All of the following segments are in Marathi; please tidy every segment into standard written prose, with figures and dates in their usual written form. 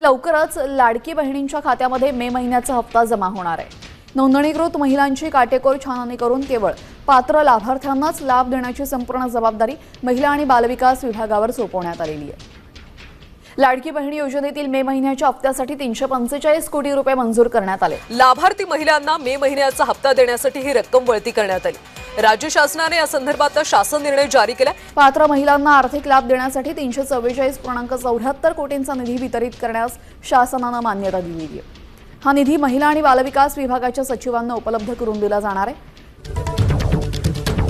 लवकरच लाडकी बहिणींच्या खात्यामध्ये मे महिन्याचा हप्ता जमा होणार आहे। नोंदणीकृत महिलांची काटेकोर छाननी करून केवळ पात्र लाभार्थ्यांनाच लाभ देण्याची संपूर्ण जबाबदारी महिला आणि बालविकास विभागावर सोपवण्यात आलेली आहे। लाडकी बहिणी योजनेतील मे महिन्याच्या हप्त्यासाठी 345 कोटी रुपये मंजूर करण्यात आले। लाभार्थी महिलांना मे महिन्याचा हप्ता देण्यासाठी ही रक्कम वळती करण्यात आली। राज्य शासनाने या संदर्भात शासन निर्णय जारी केला। पात्र महिलांना आर्थिक लाभ देण्यासाठी 344.74 कोटींचा निधी वितरित करण्यास शासनाने मान्यता दिली आहे। हा निधी महिला आणि बालविकास विभागाच्या सचिवांना उपलब्ध करून दिला जाणार आहे।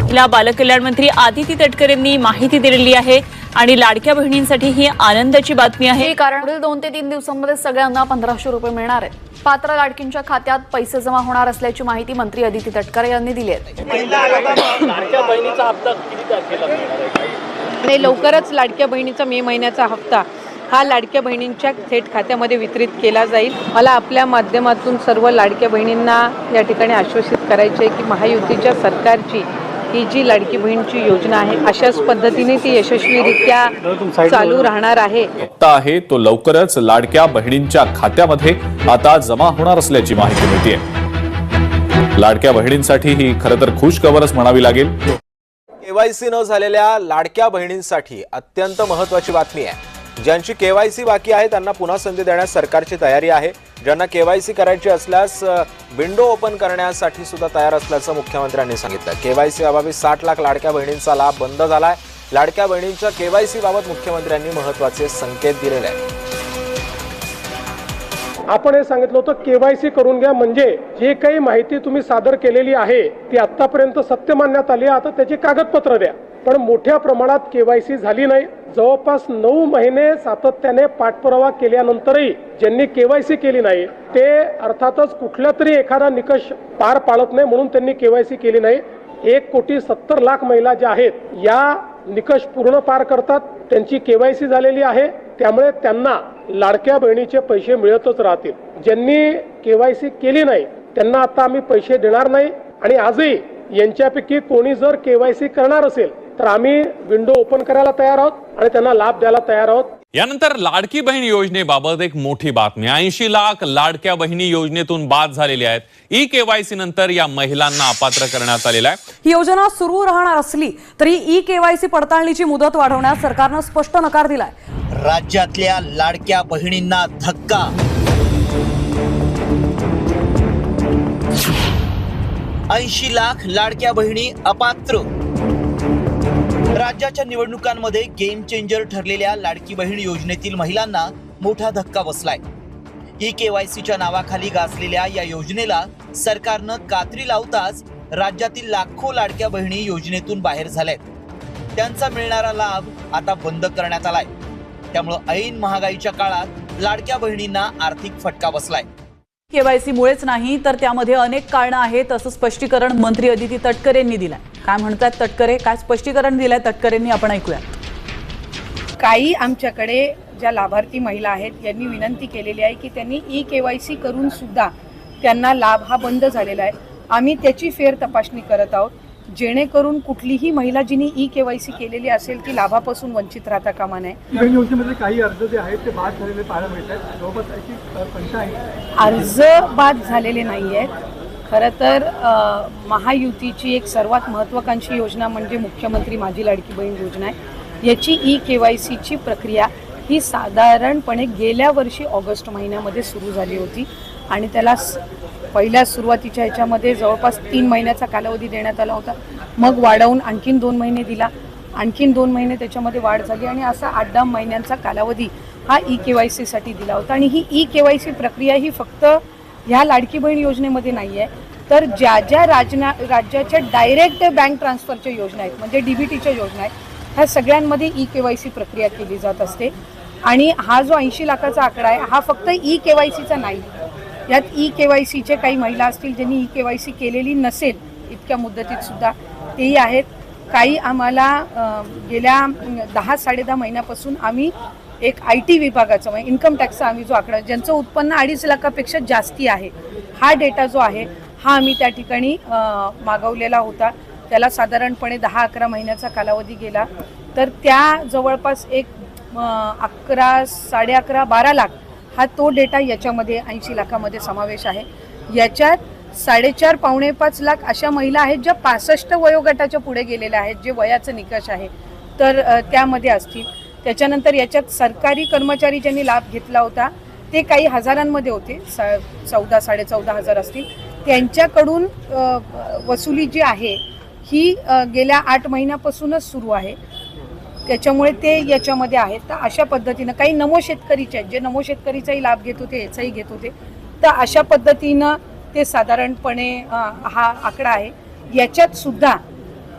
महिला बालकल्याण मंत्री आदिती तटकरे यांनी माहिती दिलेली आहे आणि लाडक्या बहिणींसाठी ही आनंदाची बातमी आहे, कारण पुढील 2 ते 3 दिवसांमध्ये सगळ्यांना 1500 रुपये मिळणार आहेत। पात्र लाडकींच्या खात्यात पैसे जमा होणार असल्याची माहिती मंत्री आदिती तटकरे यांनी दिली आहे। लवकरच लाडक्या बहिणीचा मे महिन्याचा हप्ता हा लाडक्या बहिणींच्या थेट खात्यामध्ये वितरित केला जाईल। मला आपल्या माध्यमातून सर्व लाडक्या बहिणींना या ठिकाणी आश्वासित करायचे आहे की महायुतीच्या सरकारची ही जी लाडकी बहीणची योजना आहे अशाच पद्धतीने ती यशस्वीरित्या चालू राहणार आहे। हप्ता आहे तो लवकरच लाडक्या बहिणींच्या खात्यामध्ये आता जमा होणार असल्याची माहिती मिळते। लाडक्या बहिणींसाठी ही खरं तर खुश खबरच म्हणावी लागेल। केवायसी न झालेल्या लाडक्या बहिणींसाठी अत्यंत महत्त्वाची बातमी आहे। ज्यांची केवायसी बाकी आहे त्यांना पुन्हा संधी देण्यास सरकारची तयारी आहे। ज्यांना केवायसी करायची असल्यास विंडो ओपन करण्यासाठी सुद्धा तयार असल्याचं मुख्यमंत्र्यांनी सांगितलं। केवायसी अभावी 60 लाख लाडक्या बहिणींचा लाभ बंद झालाय। लाडक्या बहिणींच्या केवायसी बाबत मुख्यमंत्र्यांनी महत्त्वाचे संकेत दिलेले आहेत। आपण हे सांगितलं होतं केवायसी करून घ्या, म्हणजे जे काही माहिती तुम्ही सादर केलेली आहे ती आतापर्यंत सत्य मानण्यात आली, आता त्याची कागदपत्र द्या। पण मोठ्या प्रमाणात केवायसी झाली नाही। जवळपास 9 महिने सातत्याने पाठपुरावा केल्यानंतरही ज्यांनी केवायसी केली नाही ते अर्थातच कुठल्या तरी एखादा निकष पार पाडत नाही म्हणून त्यांनी केवायसी केली नाही। 1,70,00,000 महिला ज्या आहेत या निकष पूर्ण पार करतात, त्यांची केवायसी झालेली आहे, त्यामुळे त्यांना लाडक्या बहिणीचे पैसे मिळतच राहतील। ज्यांनी केवायसी केली नाही त्यांना आता आम्ही पैसे देणार नाही आणि आजही यांच्यापैकी कोणी जर केवायसी करणार असेल तर आम्ही विंडो ओपन करायला तयार आहोत आणि त्यांना लाभ द्यायला तयार आहोत। यानंतर लाडकी बहीण योजनेबाबत एक मोठी बातमी। 80 लाख लाडक्या बहिणी योजनेतून बाद झालेल्या आहेत। ई केवायसी नंतर या महिलांना अपात्र करण्यात आलेला आहे। ही योजना सुरू राहणार असली तरी ई केवायसी पडताळणीची मुदत वाढवण्यास सरकारने स्पष्ट नकार दिलाय। राज्यातल्या लाडक्या बहिणींना धक्का। 80 लाख लाडक्या बहिणी अपात्र। राज्याच्या निवडणुकांमध्ये गेम चेंजर ठरलेल्या लाडकी बहीण योजनेतील महिलांना मोठा धक्का बसलाय। ई केवायसीच्या नावाखाली गाजलेल्या या योजनेला सरकारनं कात्री लावताच राज्यातील लाखो लाडक्या बहिणी योजनेतून बाहेर झाल्यात। त्यांचा मिळणारा लाभ आता बंद करण्यात आलाय। त्यामुळे ऐन महागाईच्या काळात लाडक्या बहिणींना आर्थिक फटका बसलाय। केवायसी मुळेच नाही तर त्यामध्ये अनेक कारणं आहेत असं स्पष्टीकरण मंत्री आदिती तटकरे यांनी दिलंय। काय म्हणतात तटकरे, काय स्पष्टीकरण दिलंय तटकरेंनी, आपण ऐकूया। काही आमच्याकडे ज्या लाभार्थी महिला आहेत यांनी विनंती केलेली आहे की त्यांनी ई केवायसी करून सुद्धा त्यांना लाभ हा बंद झालेला आहे। आम्ही त्याची फेर तपासणी करत आहोत जेणेकरून कुठलीही महिला जिने ई केवायसी केलेली असेल ती लाभापासून वंचित राहता कामा नये। योजनेमध्ये काही अर्ज जे आहेत ते बाद झालेले पाहायला मिळतात। जवळपास अर्ज बाद झालेले नाही आहेत। खरं तर महायुतीची एक सर्वात महत्त्वाकांक्षी योजना म्हणजे मुख्यमंत्री माझी लाडकी बहीण योजना आहे। याची ई केवायसीची प्रक्रिया ही साधारणपणे गेल्या वर्षी ऑगस्ट महिन्यामध्ये सुरू झाली होती आणि त्याला पहिल्या सुरुवातीच्या ह्याच्यामध्ये जवळपास 3 महिन्याचा कालावधी देण्यात आला होता। मग वाढवून आणखीन 2 महिने दिला, आणखीन 2 महिने त्याच्यामध्ये वाढ झाली आणि असा 8-10 महिन्यांचा कालावधी हा ई केवायसीसाठी दिला होता। आणि ही ई केवायसी प्रक्रिया ही फक्त ह्या लाडकी बहीण योजनेमध्ये नाही आहे, तर ज्या ज्या राज्याच्या डायरेक्ट बँक ट्रान्सफरच्या योजना आहेत म्हणजे DBTच्या योजना आहेत ह्या सगळ्यांमध्ये ई केवायसी प्रक्रिया केली जात असते। आणि हा जो 80 लाखाचा आकडा आहे हा फक्त ई केवायसीचा नाही, यात ई केवायसीचे काही महिला असतील ज्यांनी ई केवायसी केलेली नसेल इतक्या मुदतीत सुद्धा तेही आहेत। काही आम्हाला गेल्या 10-10.5 महिन्यापासून आम्ही एक IT विभागाचा म्हणजे इन्कम टॅक्सचा आम्ही जो आकडा ज्यांचं उत्पन्न 2.5 लाखापेक्षा जास्ती आहे हा डेटा जो आहे हा आम्ही त्या ठिकाणी मागवलेला होता। त्याला साधारणपणे 10-11 महिन्याचा कालावधी गेला तर त्या जवळपास एक 11, 11.5, 12 लाख हा तो डेटा याच्यामध्ये 80 लाखामध्ये समावेश आहे. याच्यात 4.5 पावणे 5 लाख अशा महिला आहेत ज्या 65 वयोगटाच्या पुढे गेलेल्या आहेत, जे वयाचं निकष आहे तर त्यामध्ये असतील. त्याच्यानंतर याच्यात सरकारी कर्मचारी ज्यांनी लाभ घेतला होता ते काही हजारांमध्ये होते, 14,000-14,500 असतील. त्यांच्याकडून वसुली जी आहे ही गेल्या 8 महिन्यापासूनच सुरू आहे, त्याच्यामुळे ते याच्यामध्ये आहेत. तर अशा पद्धतीनं काही नमो शेतकरीचे आहेत जे नमो शेतकरीचाही लाभ घेत होते, याचाही घेत होते. तर अशा पद्धतीनं ते साधारणपणे हा आकडा आहे. याच्यात सुद्धा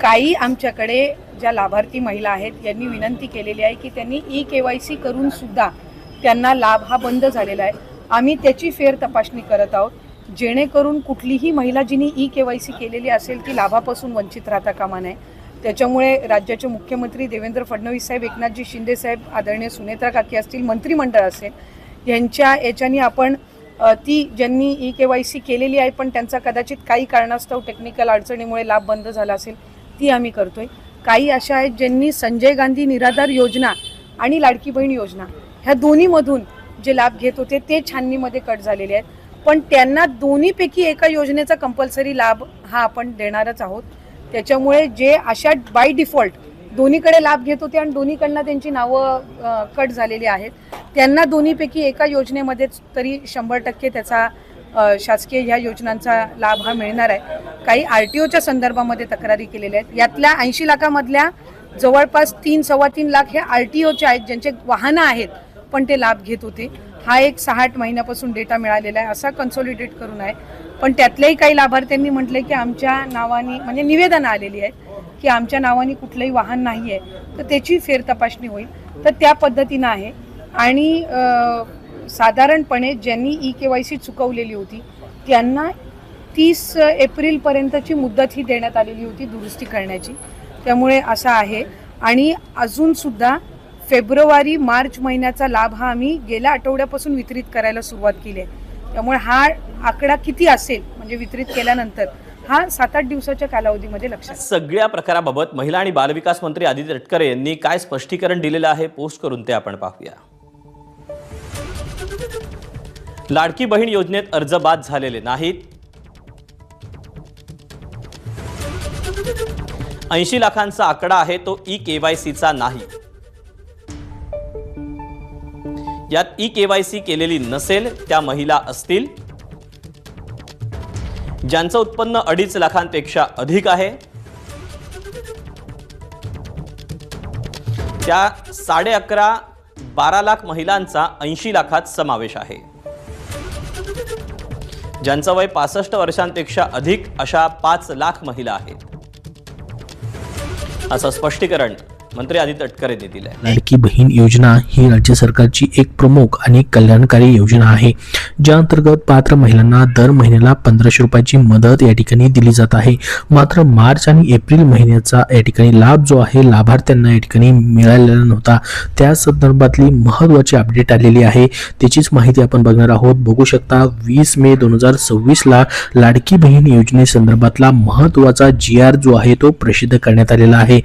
काही आमच्याकडे ज्या लाभार्थी महिला आहेत यांनी विनंती केलेली आहे की त्यांनी EKYC करून सुद्धा त्यांना लाभ हा बंद झालेला आहे. आम्ही त्याची फेर तपासणी करत आहोत, जेणेकरून कुठलीही महिला जिने EKYC केलेली असेल ती लाभापासून वंचित राहता कामा नये. त्याच्यामुळे राज्याचे मुख्यमंत्री देवेंद्र फडणवीस साहेब, एकनाथजी शिंदे साहेब, आदरणीय सुनेत्रा काकी असतील, मंत्रिमंडळ असेल, यांच्या याच्यानी आपण ती ज्यांनी EKYC केलेली आहे पण त्यांचा कदाचित काही कारणास्तव टेक्निकल अडचणीमुळे लाभ बंद झाला असेल ती आम्ही करतोय. काही अशा आहेत ज्यांनी संजय गांधी निराधार योजना आणि लाडकी बहीण योजना ह्या दोन्हीमधून जे लाभ घेत होते ते छाननीमध्ये कट झालेले आहेत, पण त्यांना दोन्हीपैकी एका योजनेचा कंपल्सरी लाभ हा आपण देणारच आहोत. त्याच्यामुळे जे अशा बाय डिफॉल्ट दोन्हीकडे लाभ घेत होते आणि दोन्हीकडनं त्यांची नावं कट झालेली आहेत, त्यांना दोन्हीपैकी एका योजनेमध्येच तरी 100% त्याचा शासकीय ह्या योजनांचा लाभ हा मिळणार आहे. काही RTOच्या संदर्भामध्ये तक्रारी केलेल्या आहेत. यातल्या 80 लाखामधल्या जवळपास 3-3.25 लाख हे RTOचे आहेत ज्यांचे वाहनं आहेत पण ते लाभ घेत होते. हा एक 6-8 महिन्यापासून डेटा मिळालेला आहे, असा कन्सॉलिडेट करून आहे. पण त्यातल्याही काही लाभार्थ्यांनी म्हटले की आमच्या नावाने म्हणजे निवेदनं आलेली आहेत की आमच्या नावाने कुठलंही वाहन नाही आहे, तर त्याची फेर तपासणी होईल. तर त्या पद्धतीनं आहे. आणि साधारणपणे ज्यांनी EKYC चुकवलेली होती त्यांना 30 एप्रिलपर्यंतची मुदत ही देण्यात आलेली होती दुरुस्ती करण्याची. त्यामुळे असं आहे. आणि अजूनसुद्धा फेब्रुवारी-मार्च महिन्याचा लाभ हा आम्ही गेल्या आठवड्यापासून वितरित करायला सुरुवात केली आहे. त्यामुळे हा आकडा किती असेल म्हणजे वितरित केल्यानंतर हा 7-8 दिवसाच्या कालावधीमध्ये लक्षात. सगळ्या प्रकाराबाबत महिला आणि बालविकास मंत्री आदिती तटकरे यांनी काय स्पष्टीकरण दिलेलं आहे पोस्ट करून ते आपण पाहूया. लाडकी बहीण योजनेत अर्ज बाद झालेले नाहीत. 80 लाखांचा आकडा आहे तो EKYCचा नाही. यात EKYC केलेली नसेल त्या महिला असतील ज्यांचं उत्पन्न 2.5 लाखांपेक्षा अधिक आहे. त्या 11.5-12 लाख महिलांचा 80 लाखात समावेश आहे. ज्यांचं वय 65 वर्षांपेक्षा अधिक अशा 5 लाख महिला आहेत, असं स्पष्टीकरण मंत्री आदिती तटकरे यांनी दिलंय. लाडकी बहीण योजना ही राज्य सरकारची एक प्रमुख आणि कल्याणकारी योजना आहे, ज्या अंतर्गत पात्र महिलांना दर महिन्याला 1500 रुपयाची मदत या ठिकाणी दिली जात आहे. मात्र मार्च आणि एप्रिल महिन्याचा या ठिकाणी लाभ जो आहे लाभार्थ्यांना या ठिकाणी मिळालेला नव्हता. त्या संदर्भातली महत्त्वाची अपडेट आलेली आहे, त्याचीच माहिती आपण बघणार आहोत. बघू शकता 20 मे 2026 ला लाडकी बहीण योजनेसंदर्भातला महत्त्वाचा GR जो आहे तो प्रसिद्ध करण्यात आलेला आहे.